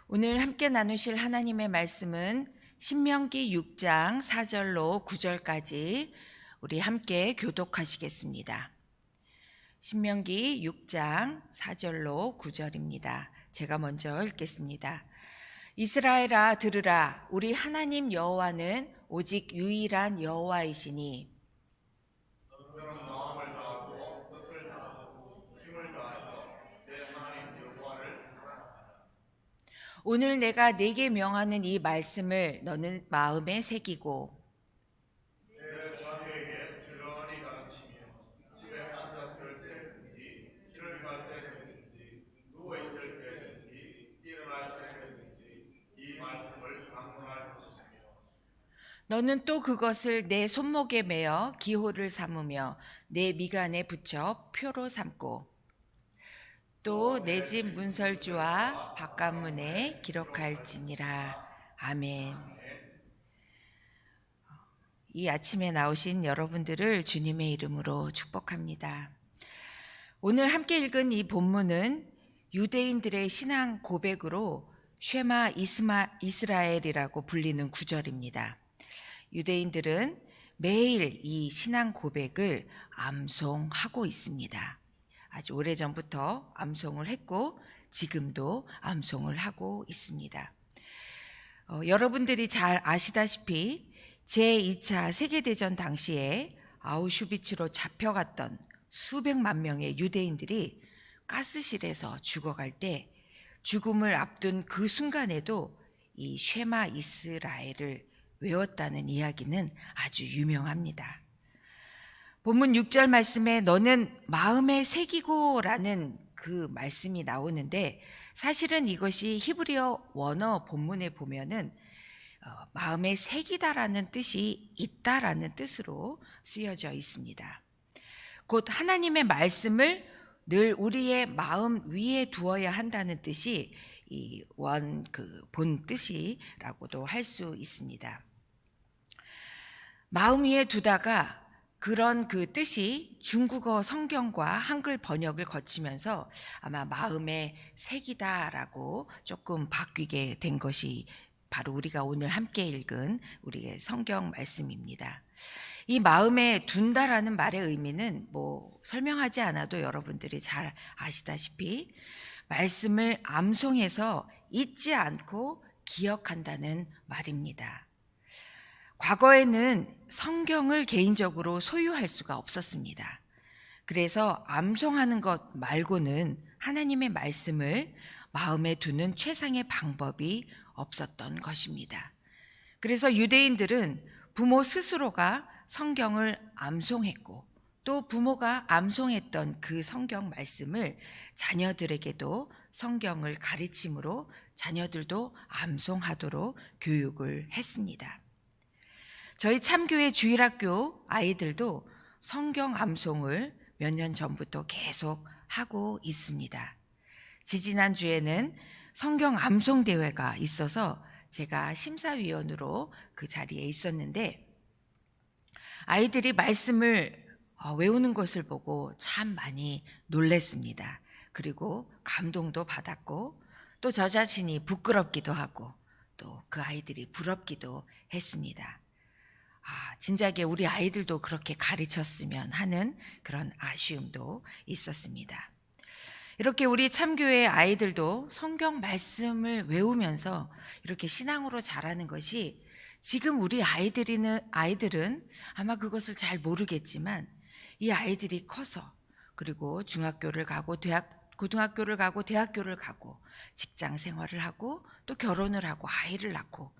오늘 함께 나누실 하나님의 말씀은 신명기 6장 4절로 9절까지 우리 함께 교독하시겠습니다. 신명기 6장 4절로 9절입니다. 제가 먼저 읽겠습니다. 이스라엘아 들으라. 우리 하나님 여호와는 오직 유일한 여호와이시니 오늘 내가 네게 명하는 이 말씀을 너는 마음에 새기고 내 자녀에게 부지런히 가르치며 집에 앉았을 때든지 길을 갈 때든지 누워 있을 때든지 일어날 때든지 이 말씀을 강론할 것이며 너는 또 그것을 내 손목에 매어 기호를 삼으며 내 미간에 붙여 표로 삼고 또 내 집 문설주와 바깥문에 기록할지니라. 아멘. 이 아침에 나오신 여러분들을 주님의 이름으로 축복합니다. 오늘 함께 읽은 이 본문은 유대인들의 신앙 고백으로 쉐마 이스라엘이라고 불리는 구절입니다. 유대인들은 매일 이 신앙 고백을 암송하고 있습니다. 아주 오래전부터 암송을 했고 지금도 암송을 하고 있습니다. 여러분들이 잘 아시다시피 제2차 세계대전 당시에 아우슈비츠로 잡혀갔던 수백만 명의 유대인들이 가스실에서 죽어갈 때 죽음을 앞둔 그 순간에도 이 쉐마 이스라엘을 외웠다는 이야기는 아주 유명합니다. 본문 6절 말씀에 너는 마음에 새기고 라는 그 말씀이 나오는데 사실은 이것이 히브리어 원어 본문에 보면은 마음에 새기다라는 뜻이 있다라는 뜻으로 쓰여져 있습니다. 곧 하나님의 말씀을 늘 우리의 마음 위에 두어야 한다는 뜻이 이 본 뜻이라고도 할 수 있습니다. 마음 위에 두다가 그런 그 뜻이 중국어 성경과 한글 번역을 거치면서 아마 마음에 새기다라고 조금 바뀌게 된 것이 바로 우리가 오늘 함께 읽은 우리의 성경 말씀입니다. 이 마음에 둔다라는 말의 의미는 설명하지 않아도 여러분들이 잘 아시다시피 말씀을 암송해서 잊지 않고 기억한다는 말입니다. 과거에는 성경을 개인적으로 소유할 수가 없었습니다. 그래서 암송하는 것 말고는 하나님의 말씀을 마음에 두는 최상의 방법이 없었던 것입니다. 그래서 유대인들은 부모 스스로가 성경을 암송했고 또 부모가 암송했던 그 성경 말씀을 자녀들에게도 성경을 가르침으로 자녀들도 암송하도록 교육을 했습니다. 저희 참교회 주일학교 아이들도 성경 암송을 몇 년 전부터 계속 하고 있습니다. 지지난주에는 성경 암송 대회가 있어서 제가 심사위원으로 그 자리에 있었는데 아이들이 말씀을 외우는 것을 보고 참 많이 놀랐습니다. 그리고 감동도 받았고 또 저 자신이 부끄럽기도 하고 또 그 아이들이 부럽기도 했습니다. 진작에 우리 아이들도 그렇게 가르쳤으면 하는 그런 아쉬움도 있었습니다. 이렇게 우리 참교회 아이들도 성경 말씀을 외우면서 이렇게 신앙으로 자라는 것이 지금 우리 아이들은 아마 그것을 잘 모르겠지만 이 아이들이 커서 그리고 중학교를 가고 고등학교를 가고 대학교를 가고 직장 생활을 하고 또 결혼을 하고 아이를 낳고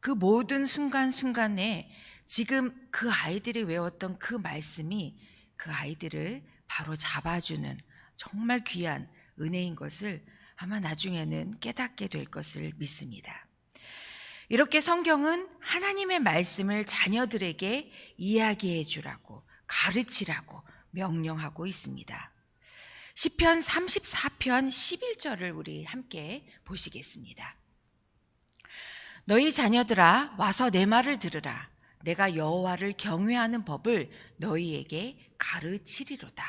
그 모든 순간순간에 지금 그 아이들이 외웠던 그 말씀이 그 아이들을 바로 잡아주는 정말 귀한 은혜인 것을 아마 나중에는 깨닫게 될 것을 믿습니다. 이렇게 성경은 하나님의 말씀을 자녀들에게 이야기해 주라고 가르치라고 명령하고 있습니다. 시편 34편 11절을 우리 함께 보시겠습니다. 너희 자녀들아 와서 내 말을 들으라. 내가 여호와를 경외하는 법을 너희에게 가르치리로다.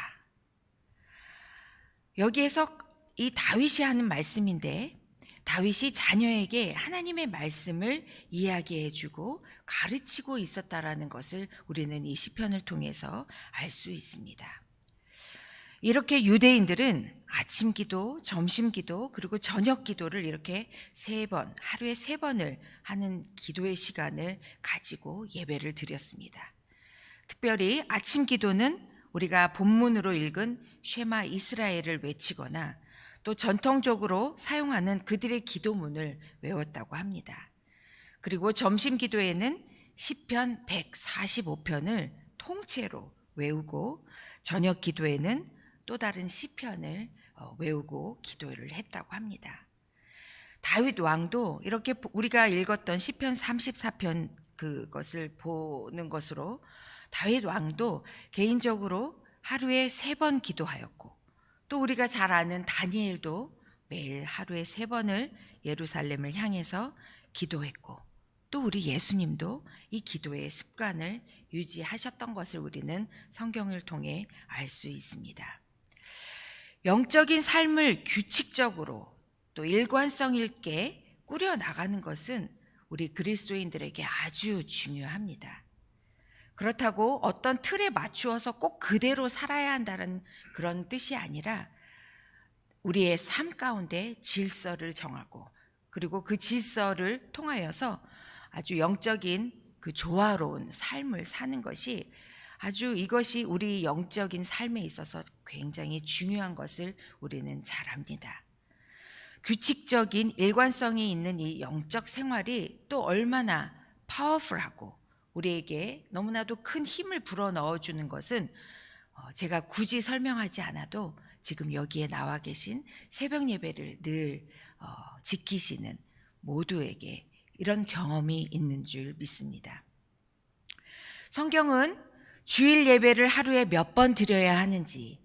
여기에서 이 다윗이 하는 말씀인데 다윗이 자녀에게 하나님의 말씀을 이야기해주고 가르치고 있었다라는 것을 우리는 이 시편을 통해서 알 수 있습니다. 이렇게 유대인들은 아침 기도, 점심 기도, 그리고 저녁 기도를 이렇게 하루에 3번을 하는 기도의 시간을 가지고 예배를 드렸습니다. 특별히 아침 기도는 우리가 본문으로 읽은 쉐마 이스라엘을 외치거나 또 전통적으로 사용하는 그들의 기도문을 외웠다고 합니다. 그리고 점심 기도에는 시편 145편을 통째로 외우고 저녁 기도에는 또 다른 시편을 외우고 기도를 했다고 합니다. 다윗 왕도 이렇게 우리가 읽었던 시편 34편 그것을 보는 것으로 다윗 왕도 개인적으로 하루에 3번 기도하였고 또 우리가 잘 아는 다니엘도 매일 하루에 3번을 예루살렘을 향해서 기도했고 또 우리 예수님도 이 기도의 습관을 유지하셨던 것을 우리는 성경을 통해 알 수 있습니다. 영적인 삶을 규칙적으로 또 일관성 있게 꾸려나가는 것은 우리 그리스도인들에게 아주 중요합니다. 그렇다고 어떤 틀에 맞추어서 꼭 그대로 살아야 한다는 그런 뜻이 아니라 우리의 삶 가운데 질서를 정하고 그리고 그 질서를 통하여서 아주 영적인 그 조화로운 삶을 사는 것이 이것이 우리 영적인 삶에 있어서 굉장히 중요한 것을 우리는 잘 압니다. 규칙적인 일관성이 있는 이 영적 생활이 또 얼마나 파워풀하고 우리에게 너무나도 큰 힘을 불어넣어주는 것은 제가 굳이 설명하지 않아도 지금 여기에 나와 계신 새벽 예배를 늘 지키시는 모두에게 이런 경험이 있는 줄 믿습니다. 성경은 주일 예배를 하루에 몇 번 드려야 하는지,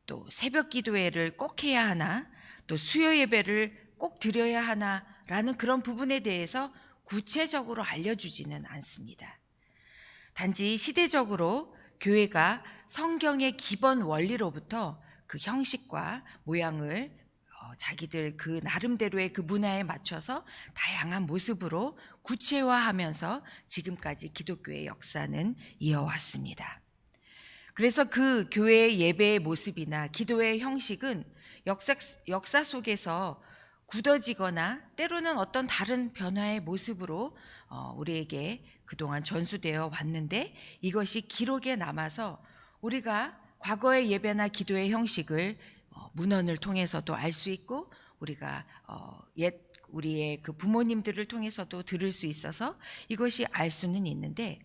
또 새벽 기도회를 꼭 해야 하나, 또 수요 예배를 꼭 드려야 하나라는 그런 부분에 대해서 구체적으로 알려주지는 않습니다. 단지 시대적으로 교회가 성경의 기본 원리로부터 그 형식과 모양을 자기들 그 나름대로의 그 문화에 맞춰서 다양한 모습으로 구체화하면서 지금까지 기독교의 역사는 이어왔습니다. 그래서 그 교회의 예배의 모습이나 기도의 형식은 역사 속에서 굳어지거나 때로는 어떤 다른 변화의 모습으로 우리에게 그동안 전수되어 왔는데 이것이 기록에 남아서 우리가 과거의 예배나 기도의 형식을 문헌을 통해서도 알 수 있고 우리가 우리의 그 부모님들을 통해서도 들을 수 있어서 이것이 알 수는 있는데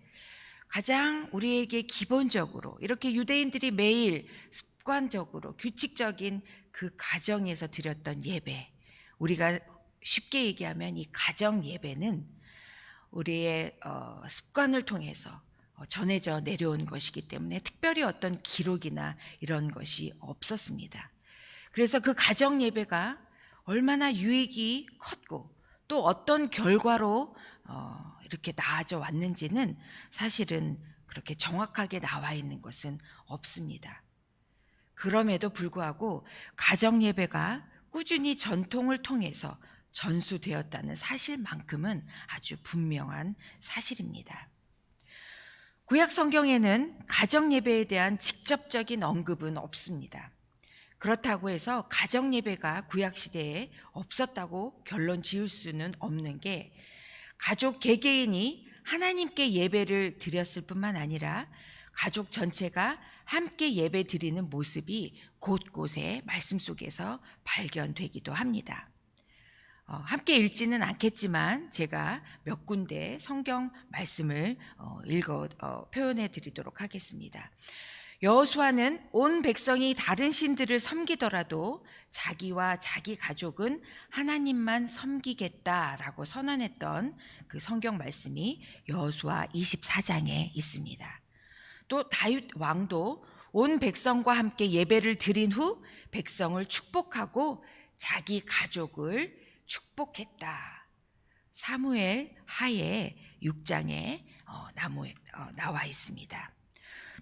가장 우리에게 기본적으로 이렇게 유대인들이 매일 습관적으로 규칙적인 그 가정에서 드렸던 예배, 우리가 쉽게 얘기하면 이 가정 예배는 우리의 습관을 통해서 전해져 내려온 것이기 때문에 특별히 어떤 기록이나 이런 것이 없었습니다. 그래서 그 가정 예배가 얼마나 유익이 컸고 또 어떤 결과로 이렇게 나아져 왔는지는 사실은 그렇게 정확하게 나와 있는 것은 없습니다. 그럼에도 불구하고 가정 예배가 꾸준히 전통을 통해서 전수되었다는 사실만큼은 아주 분명한 사실입니다. 구약 성경에는 가정 예배에 대한 직접적인 언급은 없습니다. 그렇다고 해서 가정 예배가 구약 시대에 없었다고 결론 지을 수는 없는 게 가족 개개인이 하나님께 예배를 드렸을 뿐만 아니라 가족 전체가 함께 예배 드리는 모습이 곳곳에 말씀 속에서 발견되기도 합니다. 함께 읽지는 않겠지만 제가 몇 군데 성경 말씀을 표현해 드리도록 하겠습니다. 여호수아는 온 백성이 다른 신들을 섬기더라도 자기와 자기 가족은 하나님만 섬기겠다라고 선언했던 그 성경 말씀이 여호수아 24장에 있습니다. 또 다윗 왕도 온 백성과 함께 예배를 드린 후 백성을 축복하고 자기 가족을 축복했다. 사무엘 하에 6장에 나와 있습니다.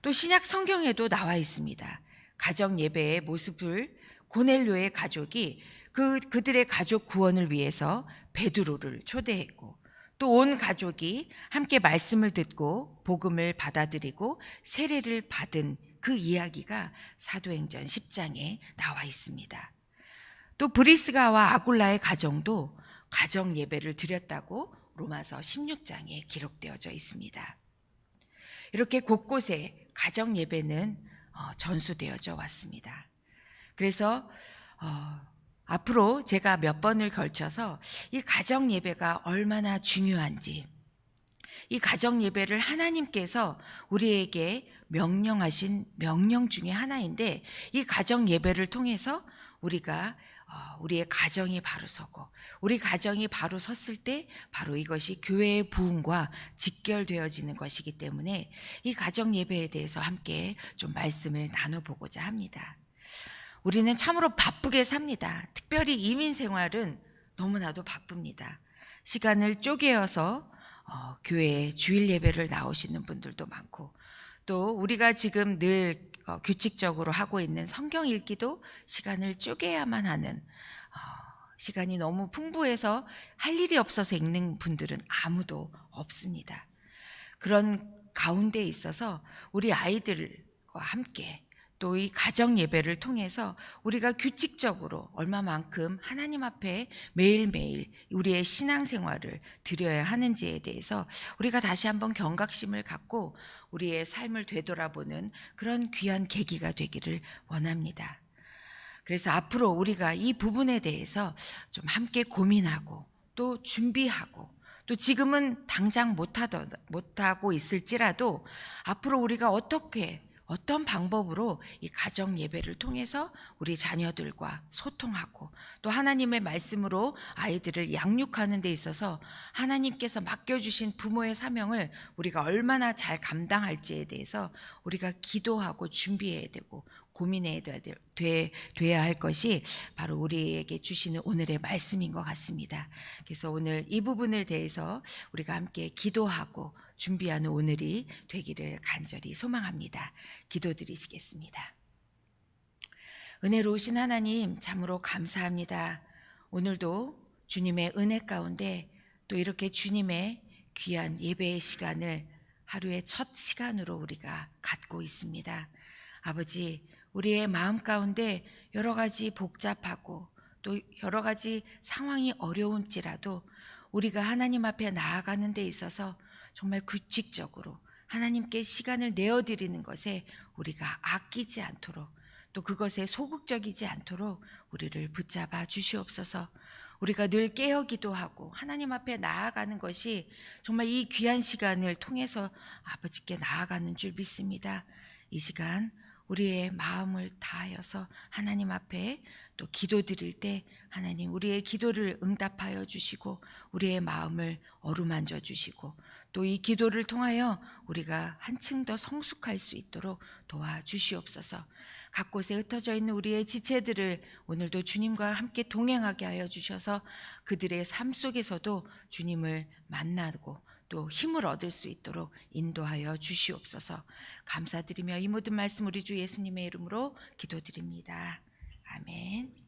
또 신약 성경에도 나와 있습니다. 가정 예배의 모습을 고넬료의 가족이 그들의 가족 구원을 위해서 베드로를 초대했고 또 온 가족이 함께 말씀을 듣고 복음을 받아들이고 세례를 받은 그 이야기가 사도행전 10장에 나와 있습니다. 또 브리스가와 아굴라의 가정도 가정 예배를 드렸다고 로마서 16장에 기록되어져 있습니다. 이렇게 곳곳에 가정 예배는 전수되어져 왔습니다. 그래서 앞으로 제가 몇 번을 걸쳐서 이 가정 예배가 얼마나 중요한지, 이 가정 예배를 하나님께서 우리에게 명령하신 명령 중에 하나인데, 이 가정 예배를 통해서 우리의 가정이 바로 서고 우리 가정이 바로 섰을 때 바로 이것이 교회의 부흥과 직결되어지는 것이기 때문에 이 가정 예배에 대해서 함께 좀 말씀을 나눠보고자 합니다. 우리는 참으로 바쁘게 삽니다. 특별히 이민 생활은 너무나도 바쁩니다. 시간을 쪼개어서 교회에 주일 예배를 나오시는 분들도 많고, 또 우리가 지금 늘 규칙적으로 하고 있는 성경 읽기도 시간을 쪼개야만 하는, 시간이 너무 풍부해서 할 일이 없어서 읽는 분들은 아무도 없습니다. 그런 가운데 있어서 우리 아이들과 함께 또 이 가정 예배를 통해서 우리가 규칙적으로 얼마만큼 하나님 앞에 매일매일 우리의 신앙생활을 드려야 하는지에 대해서 우리가 다시 한번 경각심을 갖고 우리의 삶을 되돌아보는 그런 귀한 계기가 되기를 원합니다. 그래서 앞으로 우리가 이 부분에 대해서 좀 함께 고민하고 또 준비하고, 또 지금은 당장 못하고 있을지라도 앞으로 우리가 어떤 방법으로 이 가정 예배를 통해서 우리 자녀들과 소통하고 또 하나님의 말씀으로 아이들을 양육하는 데 있어서 하나님께서 맡겨주신 부모의 사명을 우리가 얼마나 잘 감당할지에 대해서 우리가 기도하고 준비해야 되고 고민해야 돼야 할 것이 바로 우리에게 주시는 오늘의 말씀인 것 같습니다. 그래서 오늘 이 부분을 대해서 우리가 함께 기도하고 준비하는 오늘이 되기를 간절히 소망합니다. 기도드리시겠습니다. 은혜로우신 하나님, 참으로 감사합니다. 오늘도 주님의 은혜 가운데 또 이렇게 주님의 귀한 예배의 시간을 하루의 첫 시간으로 우리가 갖고 있습니다. 아버지, 우리의 마음 가운데 여러 가지 복잡하고 또 여러 가지 상황이 어려운지라도 우리가 하나님 앞에 나아가는 데 있어서 정말 규칙적으로 하나님께 시간을 내어드리는 것에 우리가 아끼지 않도록, 또 그것에 소극적이지 않도록 우리를 붙잡아 주시옵소서. 우리가 늘 깨어 기도하고 하나님 앞에 나아가는 것이 정말 이 귀한 시간을 통해서 아버지께 나아가는 줄 믿습니다. 이 시간 우리의 마음을 다하여서 하나님 앞에 또 기도드릴 때 하나님 우리의 기도를 응답하여 주시고 우리의 마음을 어루만져 주시고 또 이 기도를 통하여 우리가 한층 더 성숙할 수 있도록 도와주시옵소서. 각 곳에 흩어져 있는 우리의 지체들을 오늘도 주님과 함께 동행하게 하여 주셔서 그들의 삶 속에서도 주님을 만나고 또 힘을 얻을 수 있도록 인도하여 주시옵소서. 감사드리며 이 모든 말씀 우리 주 예수님의 이름으로 기도드립니다. 아멘.